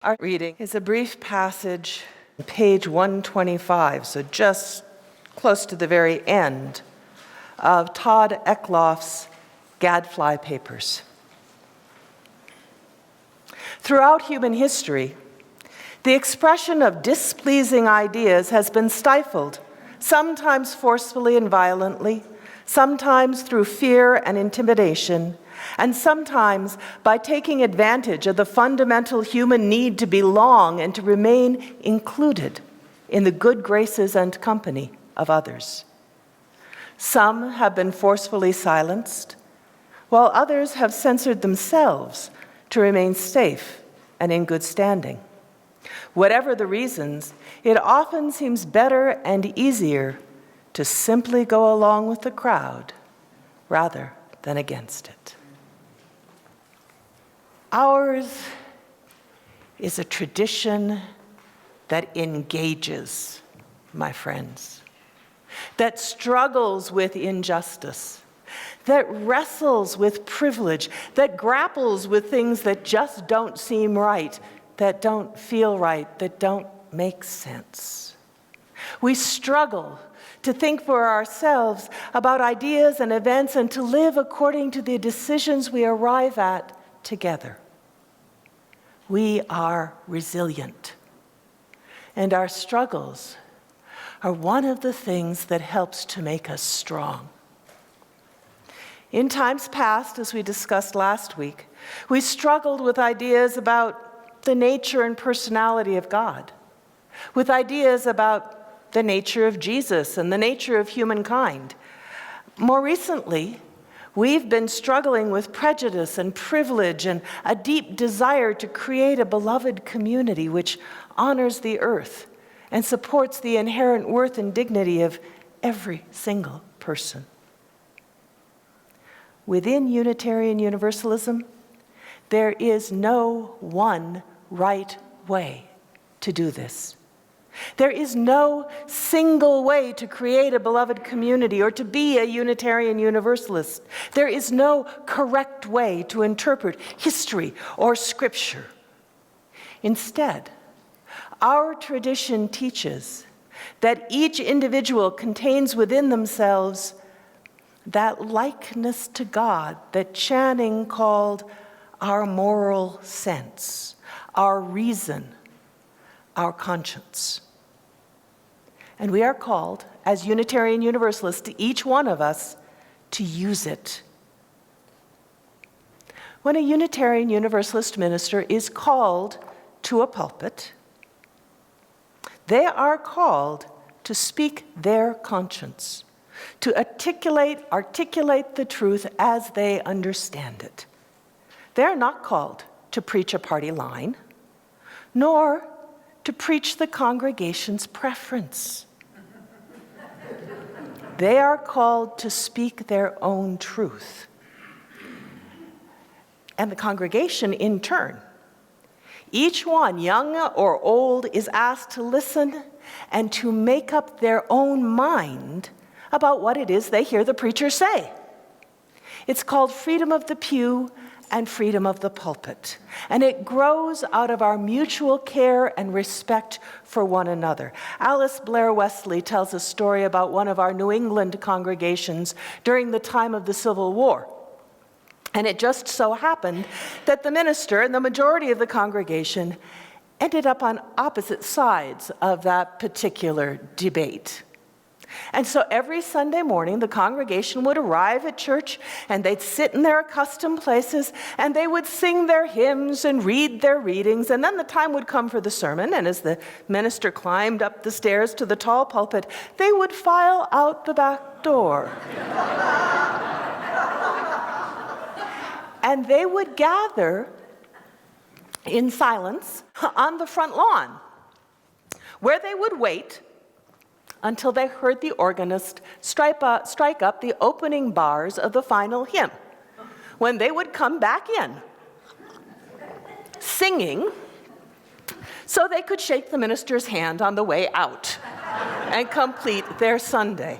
Our reading is a brief passage, page 125, so just close to the very end of Todd Eckloff's Gadfly Papers. Throughout human history, the expression of displeasing ideas has been stifled, sometimes forcefully and violently, sometimes through fear and intimidation, and sometimes by taking advantage of the fundamental human need to belong and to remain included in the good graces and company of others. Some have been forcefully silenced, while others have censored themselves to remain safe and in good standing. Whatever the reasons, it often seems better and easier to simply go along with the crowd rather than against it. Ours is a tradition that engages, my friends, that struggles with injustice, that wrestles with privilege, that grapples with things that just don't seem right, that don't feel right, that don't make sense. We struggle to think for ourselves about ideas and events and to live according to the decisions we arrive at together. We are resilient, and our struggles are one of the things that helps to make us strong. In times past, as we discussed last week, we struggled with ideas about the nature and personality of God, with ideas about the nature of Jesus and the nature of humankind. More recently, we've been struggling with prejudice and privilege and a deep desire to create a beloved community which honors the earth and supports the inherent worth and dignity of every single person. Within Unitarian Universalism, there is no one right way to do this. There is no single way to create a beloved community or to be a Unitarian Universalist. There is no correct way to interpret history or scripture. Instead, our tradition teaches that each individual contains within themselves that likeness to God that Channing called our moral sense, our reason, our conscience. And we are called, as Unitarian Universalists, to each one of us to use it. When a Unitarian Universalist minister is called to a pulpit, they are called to speak their conscience, to articulate the truth as they understand it. They are not called to preach a party line, nor to preach the congregation's preference. They are called to speak their own truth. And the congregation, in turn, each one, young or old, is asked to listen and to make up their own mind about what it is they hear the preacher say. It's called freedom of the pew and freedom of the pulpit. And it grows out of our mutual care and respect for one another. Alice Blair Wesley tells a story about one of our New England congregations during the time of the Civil War. And it just so happened that the minister and the majority of the congregation ended up on opposite sides of that particular debate. And so every Sunday morning, the congregation would arrive at church, and they'd sit in their accustomed places, and they would sing their hymns and read their readings, and then the time would come for the sermon, and as the minister climbed up the stairs to the tall pulpit, they would file out the back door. And they would gather in silence on the front lawn, where they would wait until they heard the organist strike up the opening bars of the final hymn, when they would come back in, singing, so they could shake the minister's hand on the way out and complete their Sunday.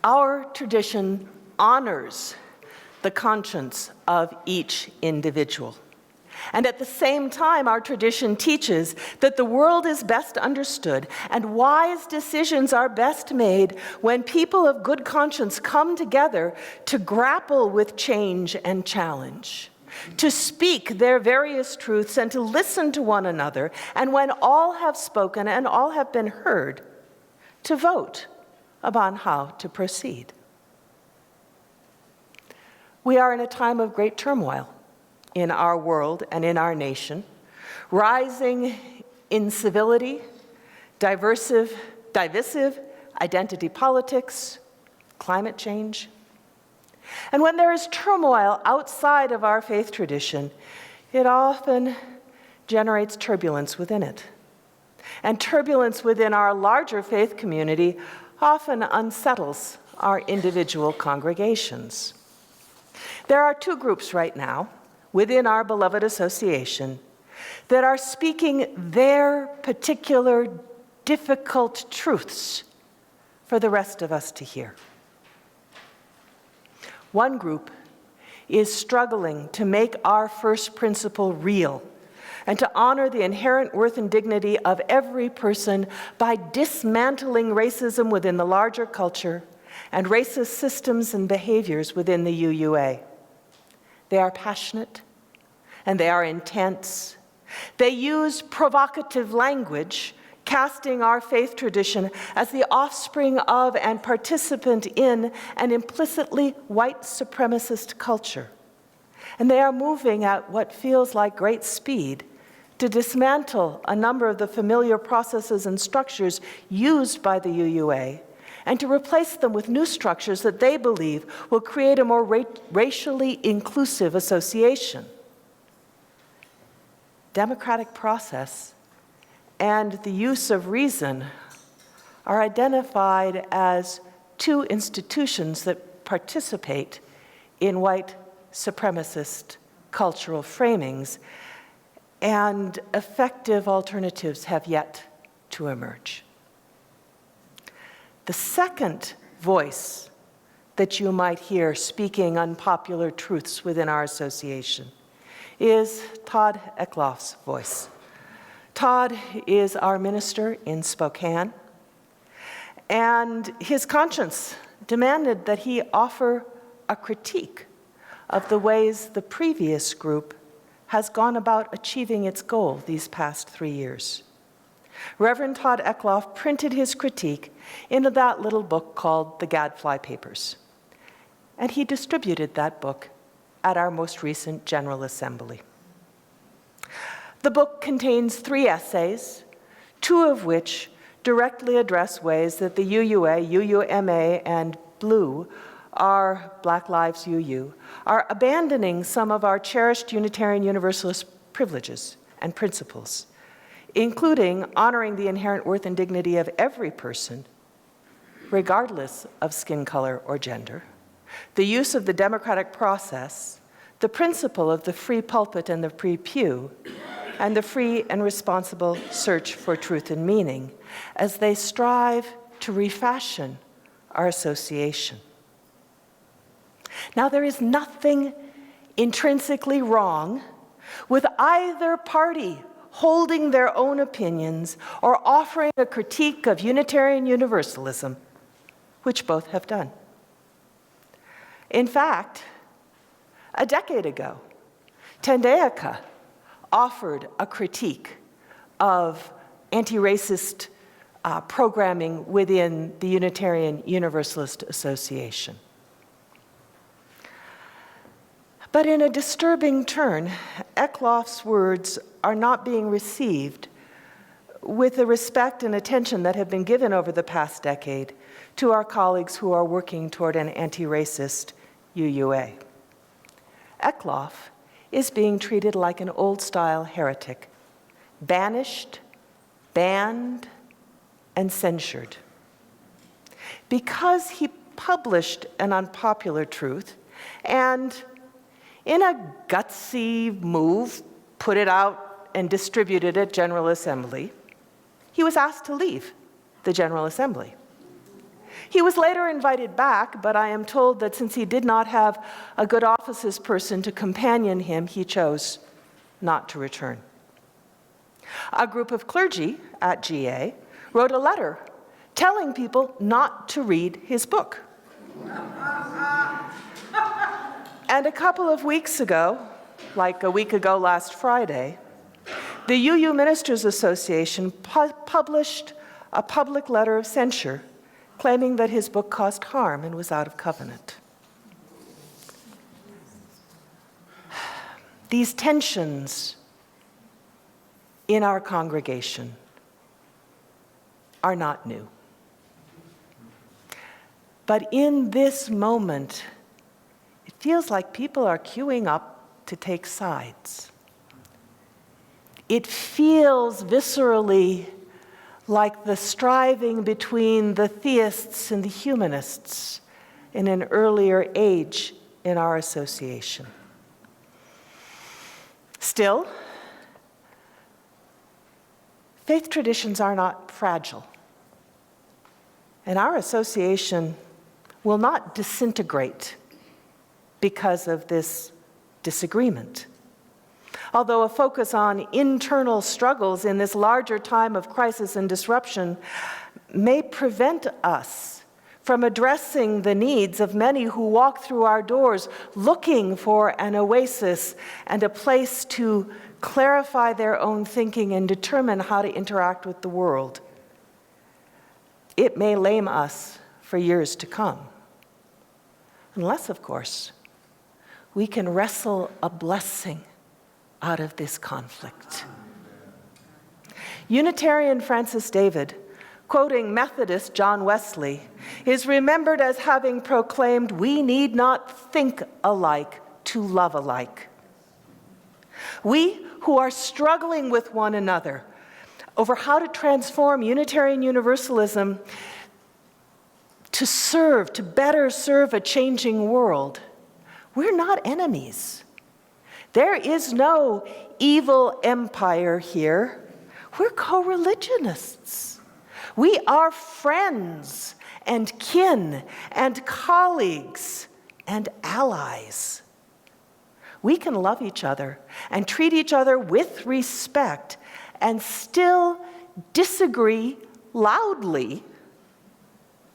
Our tradition honors the conscience of each individual. And at the same time, our tradition teaches that the world is best understood and wise decisions are best made when people of good conscience come together to grapple with change and challenge, to speak their various truths and to listen to one another, and when all have spoken and all have been heard, to vote upon how to proceed. We are in a time of great turmoil in our world and in our nation, rising incivility, divisive identity politics, climate change. And when there is turmoil outside of our faith tradition, it often generates turbulence within it. And turbulence within our larger faith community often unsettles our individual congregations. There are two groups right now within our beloved association that are speaking their particular difficult truths for the rest of us to hear. One group is struggling to make our first principle real and to honor the inherent worth and dignity of every person by dismantling racism within the larger culture and racist systems and behaviors within the UUA. They are passionate and they are intense. They use provocative language, casting our faith tradition as the offspring of and participant in an implicitly white supremacist culture. And they are moving at what feels like great speed to dismantle a number of the familiar processes and structures used by the UUA and to replace them with new structures that they believe will create a more racially inclusive association. Democratic process and the use of reason are identified as two institutions that participate in white supremacist cultural framings, and effective alternatives have yet to emerge. The second voice that you might hear speaking unpopular truths within our association is Todd Eckloff's voice. Todd is our minister in Spokane, and his conscience demanded that he offer a critique of the ways the previous group has gone about achieving its goal these past 3 years. Reverend Todd Eckloff printed his critique in that little book called The Gadfly Papers, and he distributed that book at our most recent General Assembly. The book contains 3 essays, 2 of which directly address ways that the UUA, UUMA, and BLUE, our Black Lives UU, are abandoning some of our cherished Unitarian Universalist privileges and principles, including honoring the inherent worth and dignity of every person, regardless of skin color or gender, the use of the democratic process, the principle of the free pulpit and the free pew, and the free and responsible search for truth and meaning as they strive to refashion our association. Now, there is nothing intrinsically wrong with either party holding their own opinions or offering a critique of Unitarian Universalism, which both have done. In fact, a decade ago, Tendayaka offered a critique of anti-racist programming within the Unitarian Universalist Association. But in a disturbing turn, Eckloff's words are not being received with the respect and attention that have been given over the past decade to our colleagues who are working toward an anti-racist UUA. Eckloff is being treated like an old-style heretic, banished, banned, and censured. Because he published an unpopular truth and, in a gutsy move, put it out and distributed it at General Assembly, he was asked to leave the General Assembly. He was later invited back, but I am told that since he did not have a good offices person to companion him, he chose not to return. A group of clergy at GA wrote a letter telling people not to read his book. And a couple of weeks ago, like a week ago last Friday, the UU Ministers Association published a public letter of censure claiming that his book caused harm and was out of covenant. These tensions in our congregation are not new. But in this moment, it feels like people are queuing up to take sides. It feels viscerally like the striving between the theists and the humanists in an earlier age in our association. Still, faith traditions are not fragile, and our association will not disintegrate because of this disagreement. Although a focus on internal struggles in this larger time of crisis and disruption may prevent us from addressing the needs of many who walk through our doors looking for an oasis and a place to clarify their own thinking and determine how to interact with the world, it may lame us for years to come. Unless, of course, we can wrestle a blessing out of this conflict. Unitarian Francis David, quoting Methodist John Wesley, is remembered as having proclaimed, "We need not think alike to love alike." We who are struggling with one another over how to transform Unitarian Universalism to better serve a changing world, we're not enemies. There is no evil empire here. We're co-religionists. We are friends and kin and colleagues and allies. We can love each other and treat each other with respect and still disagree loudly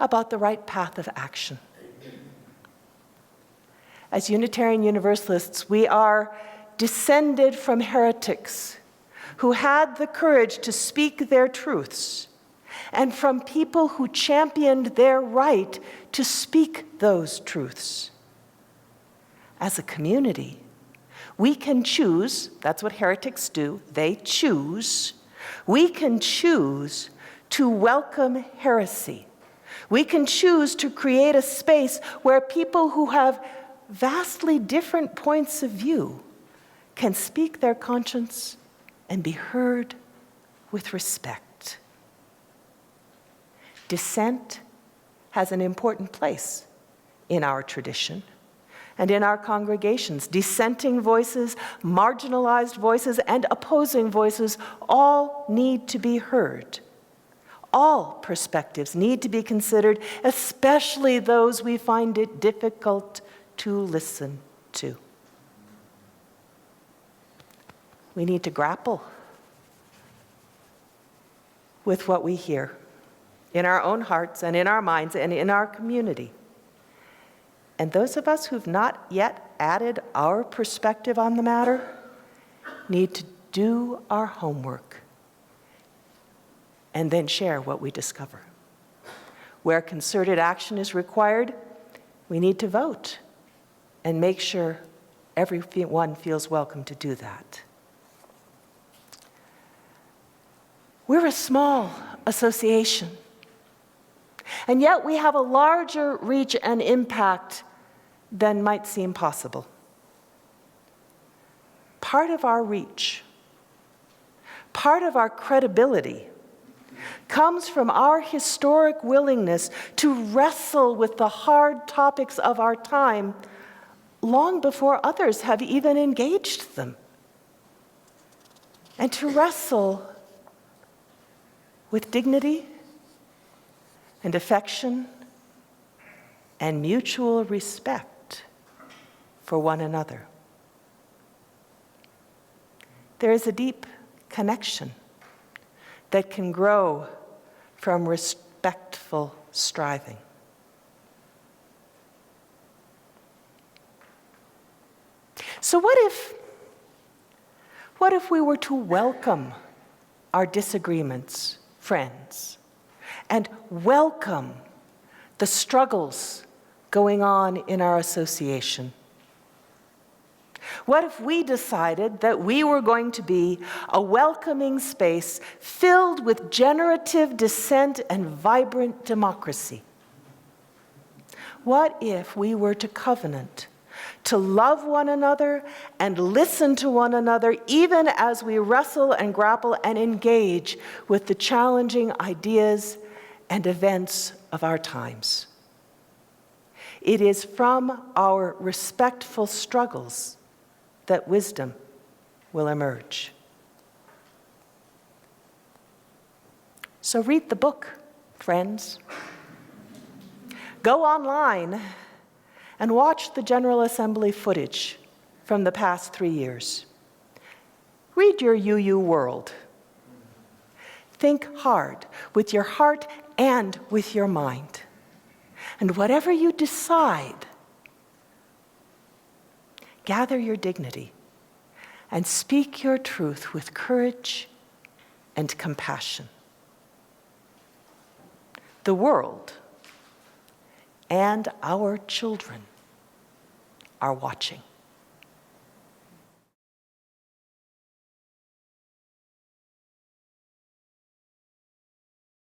about the right path of action. As Unitarian Universalists, we are descended from heretics who had the courage to speak their truths, and from people who championed their right to speak those truths. As a community, we can choose, that's what heretics do, they choose, we can choose to welcome heresy. We can choose to create a space where people who have vastly different points of view can speak their conscience and be heard with respect. Dissent has an important place in our tradition and in our congregations. Dissenting voices, marginalized voices, and opposing voices all need to be heard. All perspectives need to be considered, especially those we find it difficult to listen to. We need to grapple with what we hear in our own hearts and in our minds and in our community. And those of us who've not yet added our perspective on the matter need to do our homework and then share what we discover. Where concerted action is required, we need to vote and make sure everyone feels welcome to do that. We're a small association, and yet we have a larger reach and impact than might seem possible. Part of our reach, part of our credibility, comes from our historic willingness to wrestle with the hard topics of our time long before others have even engaged them, and to wrestle with dignity and affection and mutual respect for one another. there is a deep connection that can grow from respectful striving. So what if we were to welcome our disagreements, friends, and welcome the struggles going on in our association? What if we decided that we were going to be a welcoming space filled with generative dissent and vibrant democracy? What if we were to covenant to love one another and listen to one another even as we wrestle and grapple and engage with the challenging ideas and events of our times? It is from our respectful struggles that wisdom will emerge. So read the book, friends. Go online and watch the General Assembly footage from the past 3 years. Read your UU World. Think hard with your heart and with your mind. And whatever you decide, gather your dignity and speak your truth with courage and compassion. The world and our children are watching.